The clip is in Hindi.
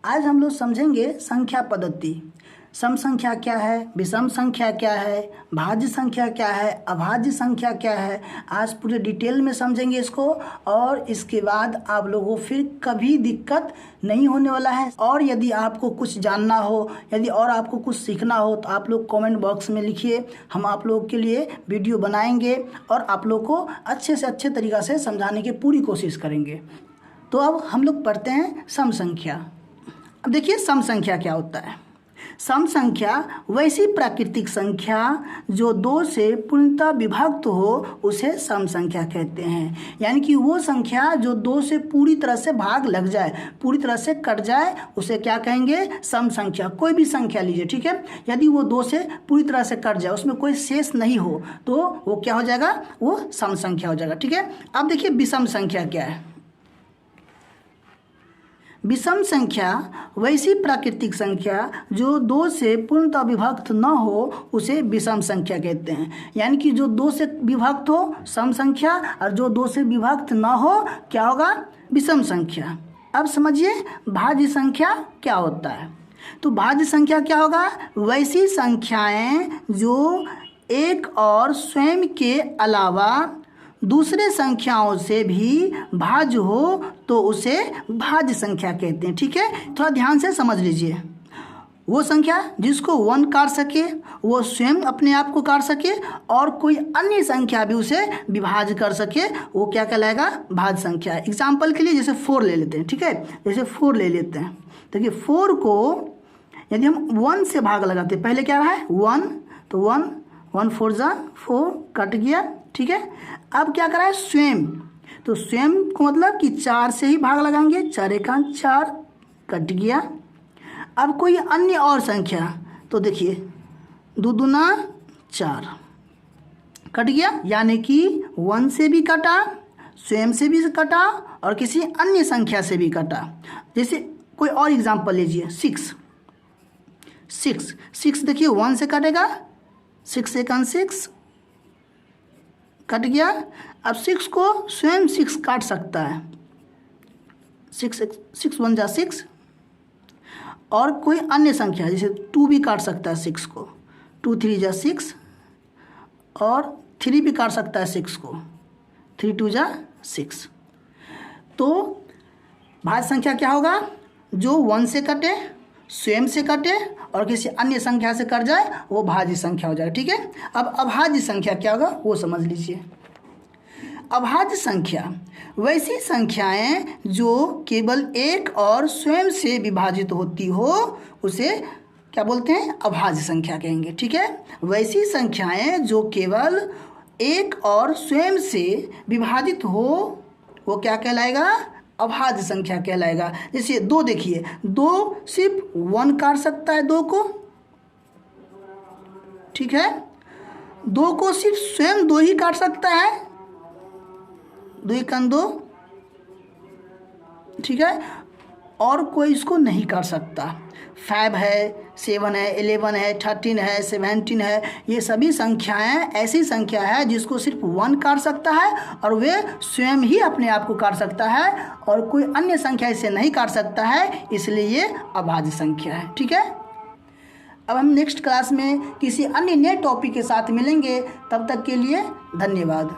आज हम लोग समझेंगे संख्या पद्धति। सम संख्या क्या है, विषम संख्या क्या है, भाज्य संख्या क्या है, अभाज्य संख्या क्या है। आज पूरे डिटेल में समझेंगे इसको, और इसके बाद आप लोगों को फिर कभी दिक्कत नहीं होने वाला है। और यदि आपको कुछ जानना हो, यदि और आपको कुछ सीखना हो, तो आप लोग कमेंट बॉक्स में लिखिए। हम आप लोगों के लिए वीडियो बनाएंगे और आप लोग को अच्छे से अच्छे तरीक़ा से समझाने की पूरी कोशिश करेंगे। तो अब हम लोग पढ़ते हैं सम संख्या। अब देखिए सम संख्या क्या होता है। सम संख्या वैसी प्राकृतिक संख्या जो दो से पूर्णतः विभक्त हो, उसे सम संख्या कहते हैं। यानी कि वो संख्या जो दो से पूरी तरह से भाग लग जाए, पूरी तरह से कट जाए, उसे क्या कहेंगे, सम संख्या। कोई भी संख्या लीजिए, ठीक है, यदि वो दो से पूरी तरह से कट जाए, उसमें कोई शेष नहीं हो, तो वो क्या हो जाएगा, वो सम संख्या हो जाएगा। ठीक है, अब देखिए विषम संख्या क्या है। विषम संख्या वैसी प्राकृतिक संख्या जो दो से पूर्णतः विभक्त न हो, उसे विषम संख्या कहते हैं। यानी कि जो दो से विभक्त हो सम संख्या, और जो दो से विभक्त न हो क्या होगा, विषम संख्या। अब समझिए भाज्य संख्या क्या होता है। तो भाज्य संख्या क्या होगा, वैसी संख्याएं जो एक और स्वयं के अलावा दूसरे संख्याओं से भी भाज्य हो, तो उसे भाज्य संख्या कहते हैं। ठीक है, थोड़ा ध्यान से समझ लीजिए। वो संख्या जिसको 1 काट सके, वो स्वयं अपने आप को काट सके, और कोई अन्य संख्या भी उसे विभाज्य कर सके, वो क्या कहलाएगा, भाज्य संख्या। एग्जाम्पल के लिए जैसे 4 ले लेते हैं। ठीक है, जैसे 4 ले लेते हैं। देखिए 4 को यदि हम 1 से भाग लगाते हैं, पहले क्या रहा है 1, तो 1 4 जा 4 कट गया। ठीक है, अब क्या करा है स्वयं, तो स्वयं को मतलब कि 4 से ही भाग लगाएंगे, 4 एकांत 4 कट गया। अब कोई अन्य और संख्या, तो देखिए 2 दूना 4 कट गया, यानी कि 1 से भी कटा, स्वयं से भी कटा, और किसी अन्य संख्या से भी कटा। जैसे कोई और एग्जाम्पल लीजिए 6 देखिए 1 से कटेगा, 6 एकांत 6 कट गया। अब 6 को स्वयं 6 काट सकता है, 6 1 जा 6, और कोई अन्य संख्या जैसे 2 भी काट सकता है 6 को, 2 3 जा 6, और 3 भी काट सकता है 6 को, 3 2 जा 6। तो भाज्य संख्या क्या होगा, जो 1 से कटे, स्वयं से कटे, और किसी अन्य संख्या से कट जाए, वो भाज्य संख्या हो जाएगा। ठीक है, अब अभाज्य संख्या क्या होगा वो समझ लीजिए। अभाज्य संख्या वैसी संख्याएं जो केवल एक और स्वयं से विभाजित होती हो, उसे क्या बोलते हैं, अभाज्य संख्या कहेंगे। ठीक है, वैसी संख्याएं जो केवल एक और स्वयं से विभाजित हो, वो क्या कहलाएगा, अभाज्य संख्या कहलाएगा। जैसे 2 देखिए, 2 सिर्फ 1 काट सकता है 2 को। ठीक है, 2 को सिर्फ स्वयं 2 ही काट सकता है, 2 एकांत 2। ठीक है, और कोई इसको नहीं काट सकता। 5 है, 7 है, 11 है, 13 है, 17 है, ये सभी संख्याएं ऐसी संख्या है जिसको सिर्फ 1 काट सकता है, और वे स्वयं ही अपने आप को काट सकता है, और कोई अन्य संख्या इसे नहीं काट सकता है, इसलिए ये अभाज्य संख्या है। ठीक है, अब हम नेक्स्ट क्लास में किसी अन्य नए टॉपिक के साथ मिलेंगे। तब तक के लिए धन्यवाद।